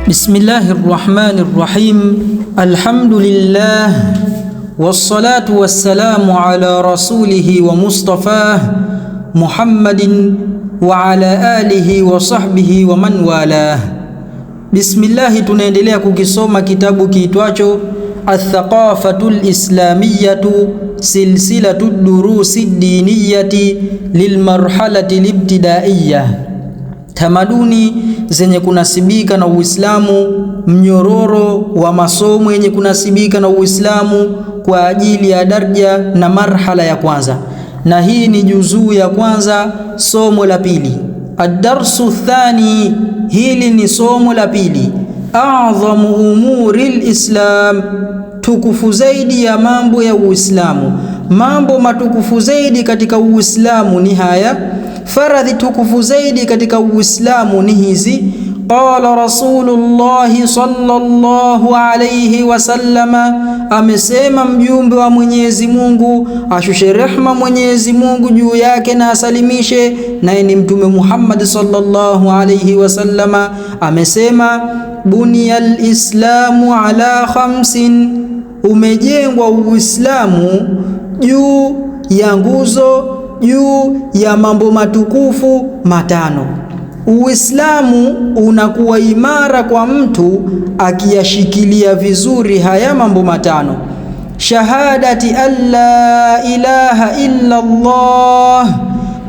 Bismillahirrahmanirrahim. Alhamdulillah wassalatu wassalamu ala rasulihi wa mustafah Muhammadin wa ala alihi wa sahbihi wa man walah. Bismillah, tunaendelea kukisoma kitabu kiitwacho Athaqafatul Islamiyatu silsilatu durusi diniyati lilmarhalati libtidaiyah, tamaduni zenye kunasibika na Uislamu, mnyororo wa masomo yenye kunasibika na Uislamu kwa ajili ya daraja na marhala ya kwanza. Na hii ni juzuu ya kwanza, somo la pili. Ad-darsu thani, hili ni somo la pili. A'dhamu umuri al-Islam, tukufu zaidi ya mambo ya Uislamu. Mambo matukufu zaidi katika Uislamu ni haya. Faradhi tukufu zaidi katika Uislamu ni hizi. Qala Rasulullah sallallahu alayhi wasallama, amesema mjumbe wa Mwenyezi Mungu, ashushe rehma Mwenyezi Mungu juu yake na asalimishe, naye ni Mtume Muhammad sallallahu alayhi wasallama, amesema buniyal islamu ala khamsin, umejengwa Uislamu juu ya nguzo, juu ya mambo matukufu matano. Uislamu unakuwa imara kwa mtu akiyashikilia vizuri haya mambo matano. Shahadati alla ilaha illa Allah,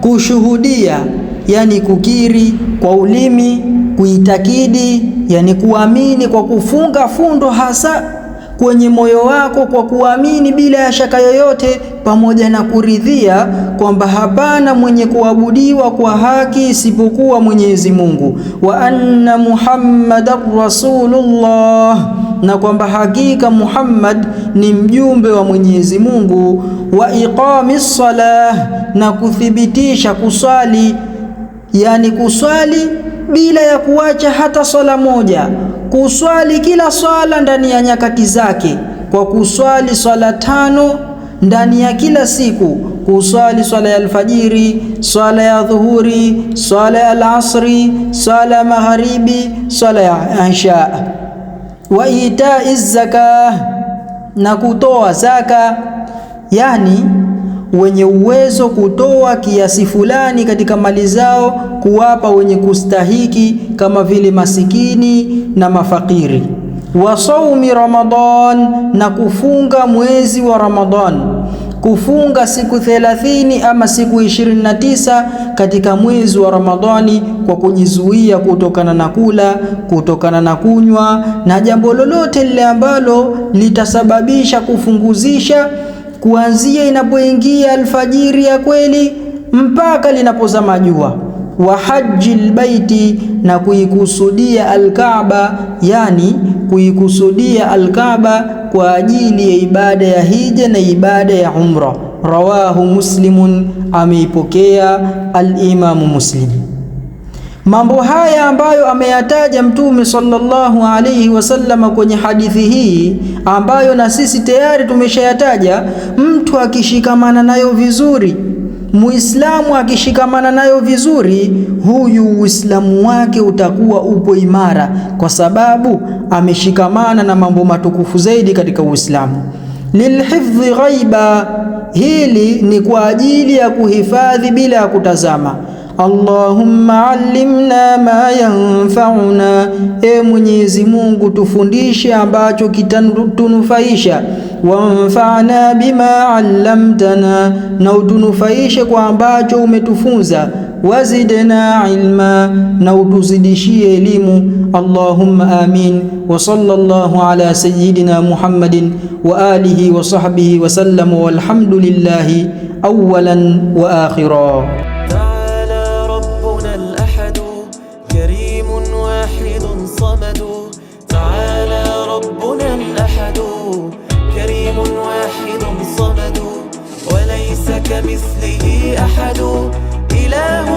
kushuhudia yani kukiri kwa ulimi, kuitakidi yani kuamini kwa kufunga fundo hasa kwenye moyo wako kwa kuamini bila ya shaka yoyote, pamoja na kuridhia kwamba hapana mwenye kuabudiwa kwa haki isipokuwa Mwenyezi Mungu, wa anna Muhammadar Rasulullah, na kwamba hakika Muhammad ni mjumbe wa Mwenyezi Mungu, wa iqamis salah, na kuthibitisha kuswali, yani kuswali bila ya kuacha hata swala moja, kuswali kila swala ndani ya nyakati zake, kwa kuswali swala 5 ndani ya kila siku, kuswali swala ya alfajiri, swala ya dhuhuri, swala ya alasri, swala ya magharibi, swala ya isha. Wa itaiz zakah, na kutoa zaka, yani wenye uwezo kutoa kiasi fulani katika mali zao kuwapa wenye kustahiki kama vile masikini na mafakiri. Wa saumi Ramadan, na kufunga mwezi wa Ramadan, kufunga siku 30 ama siku 29 katika mwezi wa Ramadhani, kwa kujizuia kutokana na kula, kutokana na kunywa na jambo lolote lile ambalo litasababisha kufunguzisha kuanzia inapoingia alfajiri ya kweli mpaka linapozama jua. Wa hajjil baiti, na kuikusudia Al-Kaaba, yani kuikusudia Al-Kaaba kwa ajili ya ibada ya hija na ibada ya umra. Rawahu Muslimun, ameipokea al-Imamu Muslim. Mambo haya ambayo ameyataja Mtume sallallahu alayhi wasallam kwenye hadithi hii, ambayo na sisi tayari tumeshayataja, mtu akishikamana nayo vizuri, Muislamu akishikamana nayo vizuri, huyu Uislamu wake utakuwa upo imara, kwa sababu ameshikamana na mambo matukufu zaidi katika Uislamu. Lilhifdhi ghaiba, hili ni kwa ajili ya kuhifadhi bila ya kutazama. Allahumma allimna ma yanfa'una, e Mwenyezi Mungu tufundishe ambacho kitatunufaisha. Wanfa'na bima 'allamtana, na utunufaishe kwa ambacho umetufunza. Wazidna ilma, na utuzidishie elimu. Allahumma amin. Wa sallallahu ala sayyidina Muhammadin wa alihi wa sahbihi wa sallam, walhamdulillahi awwalan wa akhira. تعالى ربنا الأحد كريم واحد صمد وليس كمثله أحد إله